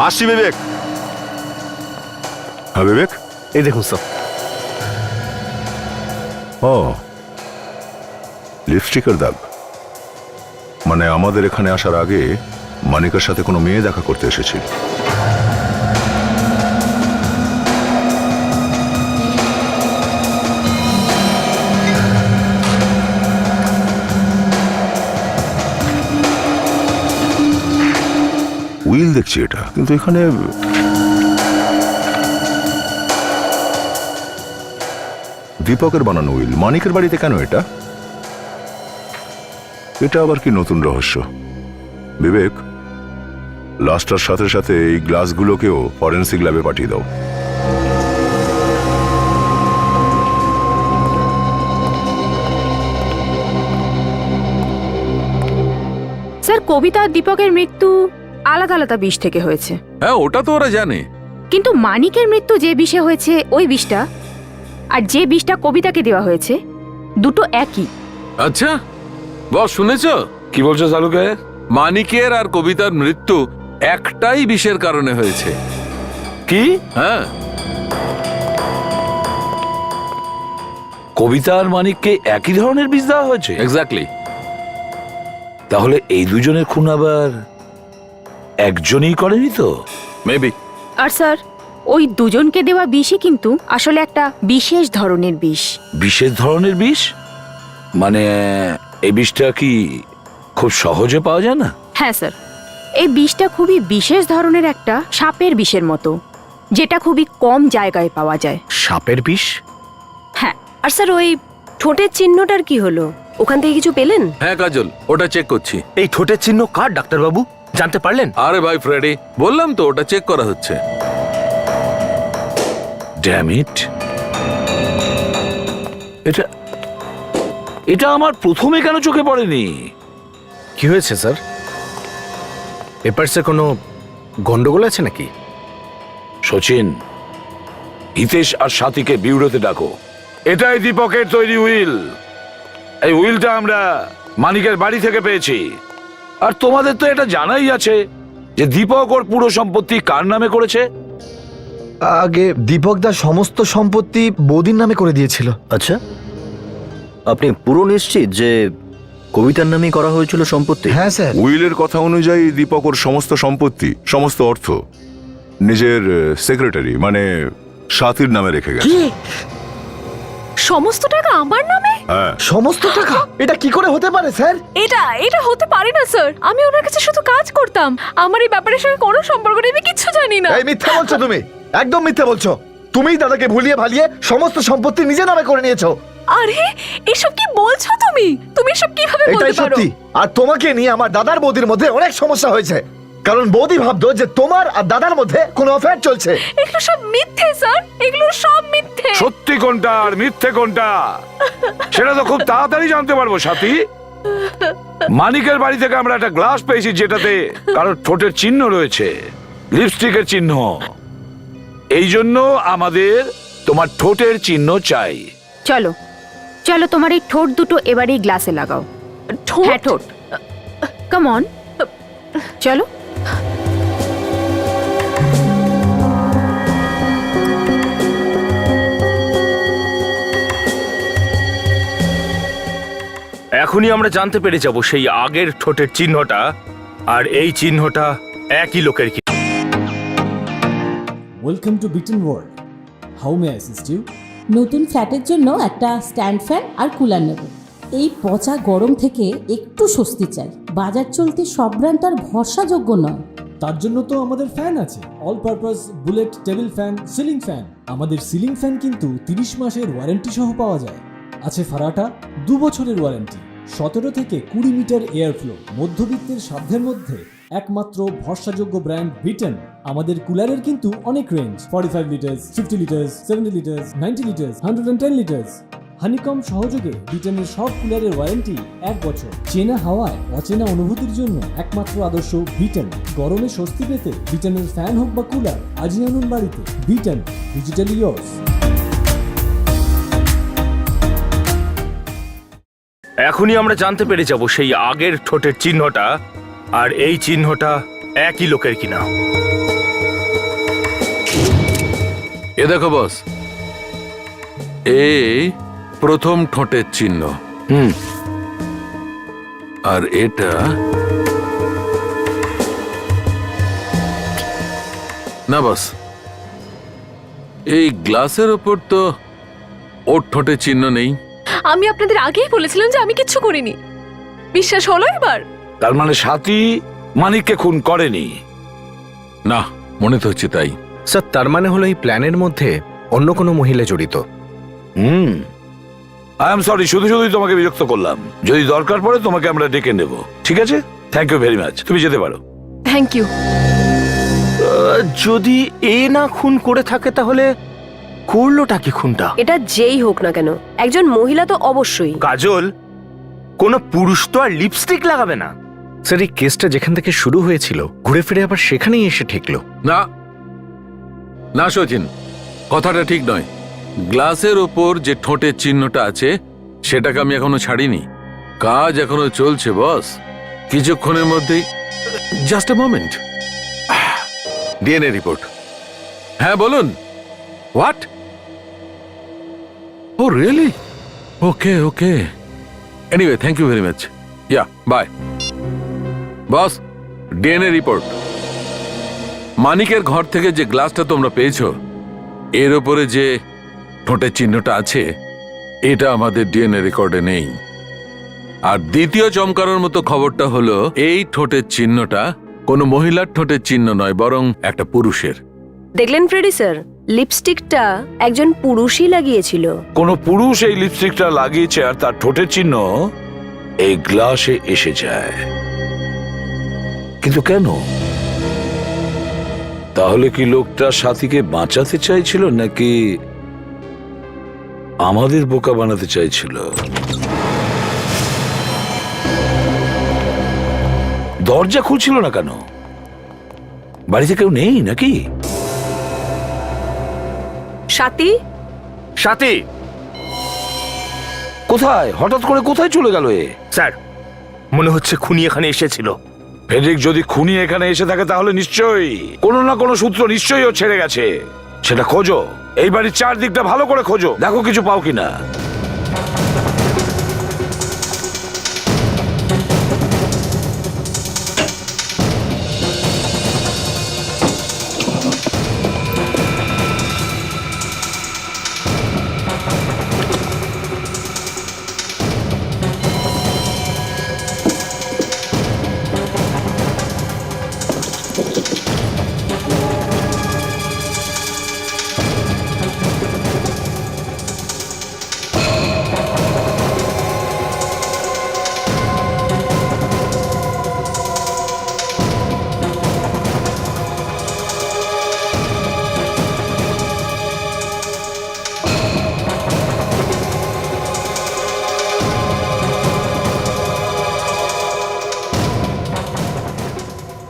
আসছি বিবেক। হ্যাঁ বিবেক, এই দেখুন স্যার। ও, লিপস্টিকের দাগ। মানে আমাদের এখানে আসার আগে মানিকের সাথে কোনো মেয়ে দেখা করতে এসেছিল। উইল দেখছি এটা, কিন্তু এখানে দীপকের বানানো উইল। মানিকের বাড়িতে কেন এটা? এটা আবার কি নতুন রহস্য? বিবেক, লাস্টার সাথে সাথে এই গ্লাসগুলোকেও ফরেন্সিক ল্যাবে পাঠিয়ে দাও। স্যার, কবিতা আর দীপকের মৃত্যু আলাদা আলাদা বিষ থেকে হয়েছে, হ্যাঁ ওটা তো ওরা জানে। কিন্তু মানিকের মৃত্যু যে বিষে হয়েছে ওই বিষটা, আর যে বিষটা কবিতাকে দেওয়া হয়েছে, দুটো একই। আচ্ছা বস, শুনেছ কি বলছো চালুকে? মানিকের আর কবিতার মৃত্যু একটাই বিষের কারণে হয়েছে। কি? হ্যাঁ, কবিতা আর মানিককে একই ধরনের বিষ দেওয়া হয়েছে? এক্স্যাক্টলি। তাহলে এই দুজনের খুন আবার একজনই করেনি তো? মেবি। আর স্যার, ওই দুজনকে দেওয়া বিষই কিন্তু আসলে একটা বিশেষ ধরনের বিষ। বিশেষ ধরনের বিষ? মানে এই বিষটা কি খুব সহজে পাওয়া যায় না? হ্যাঁ স্যার, এই বিষটা খুবই বিশেষ ধরনের একটা সাপের বিষের মতো, যেটা খুবই কম জায়গায় পাওয়া যায়। সাপের বিষ? হ্যাঁ। আর স্যার, ওই ঠোঁটের চিহ্নটার কি হলো? ওখান থেকে কিছু পেলেন? হ্যাঁ কাজল, ওটা চেক করছি। এই ঠোঁটের চিহ্ন কার ডাক্তারবাবু, জানতে পারলেন? আরে ভাই ফ্রেডি, বললাম তো ওটা চেক করা হচ্ছে। ড্যাম ইট, এটা এটা আমার প্রথমে কেন চোখে পড়েনি? কি হয়েছে স্যার? পেপারসে কোনো গন্ডগোল আছে নাকি? সচিন, হিতেশ আর সাথীকে বিউরোতে ডাকো। এটাই দীপকের তৈরি উইল। এই উইলটা আমরা মানিকের বাড়ি থেকে পেয়েছি। আর তোমাদের তো এটা জানাই আছে যে দীপক ওর পুরো সম্পত্তি কার নামে করেছে। আগে দীপক দা সমস্ত সম্পত্তি বৌদির নামে করে দিয়েছিল। আচ্ছা, আপনি পুরো নিশ্চিত যে কবিতার নামেই করা হয়েছিল সম্পত্তি? হ্যাঁ স্যার। উইলের কথা অনুযায়ী দীপক ওর সমস্ত সম্পত্তি, সমস্ত অর্থ নিজের সেক্রেটারি মানে সাথীর নামে রেখে গেছে। সমস্ত টাকা আমার নামে? হ্যাঁ। সমস্ত টাকা? এটা কি করে হতে পারে স্যার? এটা হতে পারে না স্যার। আমি ওনার কাছে শুধু কাজ করতাম, আমার এই ব্যাপারের সঙ্গে কোনো সম্পর্ক নেই, আমি কিচ্ছু জানি না। এই মিথ্যা বলছো তুমি, একদম মিথ্যা বলছো। তুমিই দাদাকে ভুলিয়ে ভালিয়ে সমস্ত সম্পত্তি নিজে নামে করে নিয়েছো। আরে এসব কি বলছো তুমি? তুমি এসব কিভাবে বলতে এটাই পারো? সত্যি। আর তোমাকে নিয়ে আমার দাদার বৌদির মধ্যে অনেক সমস্যা হয়েছে, কারণ বৌদি ভাবতো যে তোমার আর দাদার মধ্যে কোনো অ্যাফেয়ার চলছে। এগুলো সব মিথ্যে স্যার, এগুলো সব মিথ্যে। সত্যি কোনটা আর মিথ্যে কোনটা সেটা তো খুব তাড়াতাড়ি জানতে পারবো সাথী। মানিকের বাড়ি থেকে আমরা একটা গ্লাস পেয়েছি যেটাতে কারোর ঠোঁটের চিহ্ন রয়েছে, লিপস্টিকের চিহ্ন। এই জন্য আমাদের তোমার ঠোঁটের চিহ্ন চাই। চলো চলো, তোমার এই ঠোঁট দুটো এবারেই গ্লাসে লাগাও। হ্যাঁ, ঠোঁট। কাম অন, চলো। এখনই আমরা জানতে পেরে যাব সেই আগের ঠোঁটের চিহ্নটা আর এই চিহ্নটা একই লোকের কি। Welcome to bitten world. How may I assist you? নতুন ফ্ল্যাটের জন্য একটা স্ট্যান্ড ফ্যান আর কুলার নেব। এই পচা গরম থেকে একটু স্বস্তি চাই। বাজার চলতে সব ব্র্যান্ড আর ভরসাযোগ্য নয়। তার জন্য তো আমাদের ফ্যান আছে, all purpose bullet table fan, ceiling fan. আমাদের সিলিং ফ্যান কিন্তু 30 মাসের ওয়ারেন্টি সহ পাওয়া যায়। আছে ফারাটা 2 বছরের ওয়ারেন্টি, 17 থেকে 20 মিটার এয়ার ফ্লো। মধ্যবিত্তের সাধ্যের মধ্যে একমাত্র ভরসাযোগ্য ব্র্যান্ড বিটেন। আমাদের কুলারের কিন্তু অনেক range, 45 litres, 50 litres, 70 litres, 90 litres, 110 litres. Honeycomb সহযোগে বিটেনের সব কুলারের ওয়ারেন্টি 1 বছর। চেনা হাওয়ায় অচেনা অনুভূতির জন্য একমাত্র আদর্শ বিটেন। গরমে স্বস্তি পেতে বিটেনের ফ্যান হোক বা কুলার, আজই আনুন বাড়িতে। Beaten, digitally yours. এখনই আমরা জানতে পেরে যাব সেই আগের ঠোঁটের চিহ্নটা আর এই চিহ্নটা একই লোকের কিনা। এ দেখো বস, এই প্রথম ঠোঁটের চিহ্ন। আর এটা না বস, এই গ্লাসের ওপর তো ওর ঠোঁটের চিহ্ন নেই। আমি আপনাদের আগেই বলেছিলাম যে আমি কিচ্ছু করিনি। বিশ্বাস হলো এবার? তার মানে সাথী মানিককে খুন করেনি। না, মনে তো হচ্ছে তাই। স্যার তার মানে হলো এই প্ল্যানের মধ্যে অন্য কোনো মহিলা জড়িত। আই এম সরি, শুধু শুধুই তোমাকে বিরক্ত করলাম। যদি দরকার পড়ে তোমাকে আমরা ডেকে নেব, ঠিক আছে? থ্যাংক ইউ ভেরি মাচ, তুমি যেতে পারো। Thank you. যদি এ না খুন করে থাকে তাহলে করলোটা কি খুনটা? এটা যেই হোক না কেন একজন মহিলা তো অবশ্যই। কাজল, কোনো পুরুষ তো আর লিপস্টিক লাগাবে না। স্যার এই কেসটা যেখান থেকে শুরু হয়েছিল ঘুরে ফিরে আবার সেখানেই এসে ঠেকলো। না না সচিন, কথাটা ঠিক নয়। গ্লাসের ওপর যে ঠোঁটের চিহ্নটা আছে সেটাকে আমি এখনো ছাড়িনি। কাজ এখনো চলছে বস, কিছুক্ষণের মধ্যেই। Just a moment. DNA report. হ্যাঁ বলুন। What? Oh really? Okay okay, anyway thank you very much. Yeah bye. Boss, DNA report. মানিকের ঘর থেকে যে গ্লাসটা তোমরা পেয়েছো এর উপরে যে ঠোঁটের চিহ্নটা আছে এটা আমাদের ডিএনএ রেকর্ডে নেই। আর দ্বিতীয় চমকানোর মতো খবরটা হলো এই ঠোঁটের চিহ্নটা কোনো মহিলার ঠোঁটের চিহ্ন নয়, বরং একটা পুরুষের। দেখলেন ফ্রেডি স্যার, লিপস্টিকটা একজন পুরুষই লাগিয়েছিল। কোনো পুরুষ এই লিপস্টিকটা লাগিয়েছে আর তার ঠোঁটের চিহ্ন এই গ্লাসে এসে যায়। কিন্তু কেন? তাহলে কি লোকটা সাথীকে বাঁচাতে চাইছিল নাকি আমাদের বোকা বানাতে চাইছিল? দরজা খুলছিল না কেন? বাড়িতে কেউ নেই নাকি? সাথী, সাথী কোথায়? হঠাৎ করে কোথায় চলে গেল এ? স্যার মনে হচ্ছে খুনি এখানে এসেছিল। ফেডরিক যদি খুনি এখানে এসে থাকে তাহলে নিশ্চয়ই কোনো না কোনো সূত্র নিশ্চয়ই ও ছেড়ে গেছে। সেটা খোঁজো, এই বাড়ির চারদিকটা ভালো করে খোঁজো, দেখো কিছু পাও কিনা।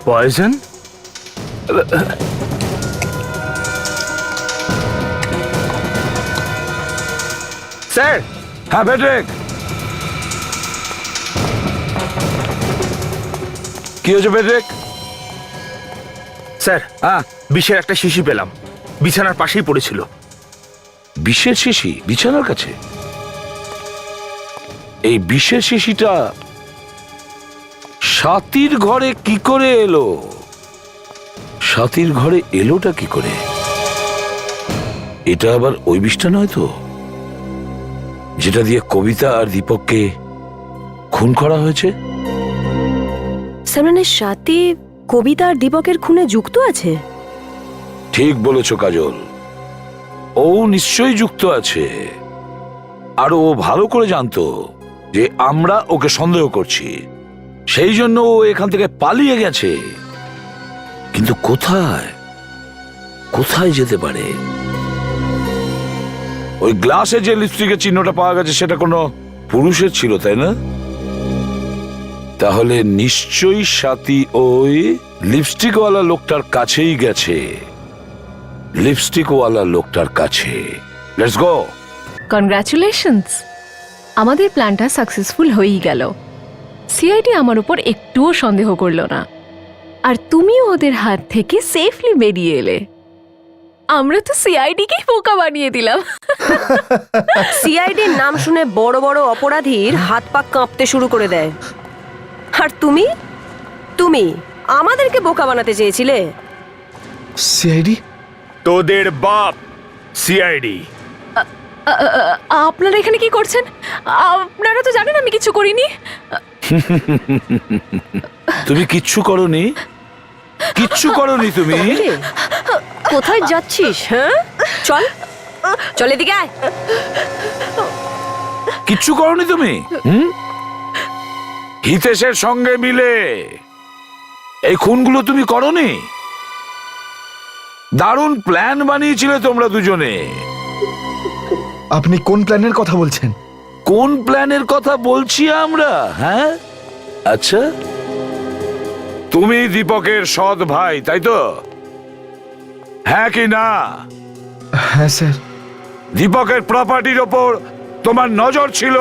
পয়জন? স্যার। হ্যাঁ ফেডরিক, কি হয়েছে ফেডরিক? স্যার বিষের একটা শিশি পেলাম, বিছানার পাশেই পড়েছিল। বিষের শিশি বিছানার কাছে? এই বিষের শিশিটা সাথীর ঘরে কি করে এলো? সাথীর ঘরে এলোটা কি করে? এটা আবার ওই বিষটা নয় তো যেটা দিয়ে কবিতা আর দীপককে খুন করা হয়েছে? স্যার মানে সাথী কবিতা আর দীপকের খুনে যুক্ত আছে? ঠিক বলেছ কাজল, ও নিশ্চয়ই যুক্ত আছে। আর ও ভালো করে জানতো যে আমরা ওকে সন্দেহ করছি, সেই জন্য ও এখান থেকে পালিয়ে গেছে। কিন্তু কোথায় কোথায় যেতে পারে? ওই গ্লাসে যে লিপস্টিকের চিহ্নটা পাওয়া গেছে সেটা কোনো পুরুষের ছিল, তাই না? তাহলে নিশ্চয়ই সাথী ওই লিপস্টিকওয়ালা লোকটার কাছেই গেছে। লিপস্টিকওয়ালা লোকটার কাছে। Let's go. কনগ্রাচুলেশনস, আমাদের প্ল্যানটা সাকসেসফুল হয়েই গেল। সিআইডি আমার উপর একটুও সন্দেহ করলো না, আর তুমিও ওদের হাত থেকে সেফলি বেরিয়ে এলে। আমরা তো সিআইডিকেই বোকা বানিয়ে দিলাম। সিআইডির নাম শুনে বড় বড় অপরাধীর হাত পা কাঁপতে শুরু করে দেয়। আর তুমি তুমি আমাদেরকে বোকা বানাতে চেয়েছিলে। সিআইডি? তোদের বাপ সিআইডি। আপনারা এখানে কি করছেন? আপনারা তো জানেন আমি কিছু করিনি। তুমি কিচ্ছু করনি? কিচ্ছু করনি তুমি। রে, কোথায় যাচ্ছিস? হ্যাঁ, চল চল এদিকে আয়। কিচ্ছু করনি তুমি। হিতেশের সঙ্গে মিলে এই খুনগুলো তুমি করনি? দারুণ প্ল্যান বানিয়েছিলে তোমরা দুজনে। আপনি কোন প্ল্যানের কথা বলছেন? কোন প্ল্যানের কথা বলছি আমরা? হ্যাঁ, আচ্ছা, তুমি দীপকের সৎ ভাই, তাই তো? হ্যাঁ কি না? হ্যাঁ স্যার। দীপকের প্রপার্টির ওপর তোমার নজর ছিল,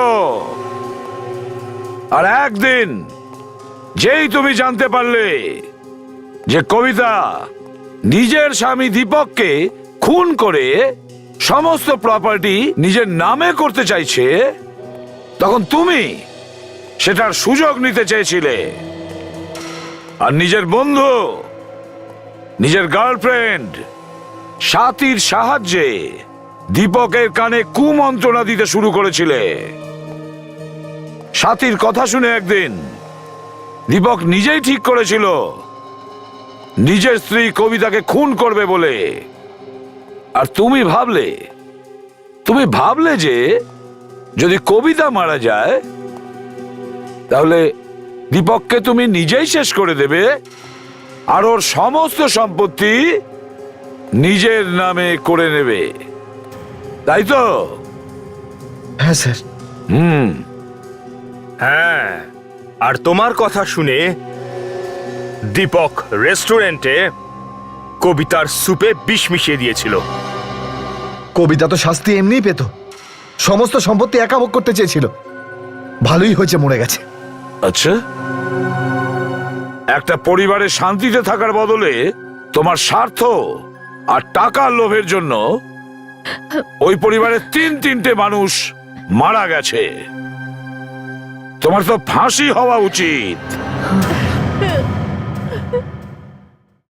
আর একদিন যেই তুমি জানতে পারলে যে কবিতা নিজের স্বামী দীপককে খুন করে সমস্ত প্রপার্টি নিজের নামে করতে চাইছে, তখন তুমি সেটার সুযোগ নিতে চেয়েছিলে, আর নিজের বন্ধু, নিজের গার্লফ্রেন্ড সাথীর সাহায্যে দীপকের কানে কুমন্ত্রণা দিতে শুরু করেছিলে। সাথীর কথা শুনে একদিন দীপক নিজেই ঠিক করেছিল নিজের স্ত্রী কবিতাকে খুন করবে বলে। আর তুমি ভাবলে যে যদি কবিতা মারা যায় তাহলে দীপককে তুমি নিজেই শেষ করে দেবে, আর ওর সমস্ত সম্পত্তি নিজের নামে করে নেবে, তাই তো? হ্যাঁ স্যার। হ্যাঁ, আর তোমার কথা শুনে দীপক রেস্টুরেন্টে কবিতার সুপে বিষ মিশিয়ে দিয়েছিল। কবিতা তো শাস্তি এমনিই পেত, সমস্ত সম্পত্তি একা ভোগ করতে চেয়েছিল। ভালোই হয়েছে মরে গেছে। আচ্ছা, একটা পরিবারে শান্তিতে থাকার বদলে তোমার স্বার্থ আর টাকার লোভের জন্য ওই পরিবারের তিনটে মানুষ মারা গেছে। তোমার তো ফাঁসি হওয়া উচিত।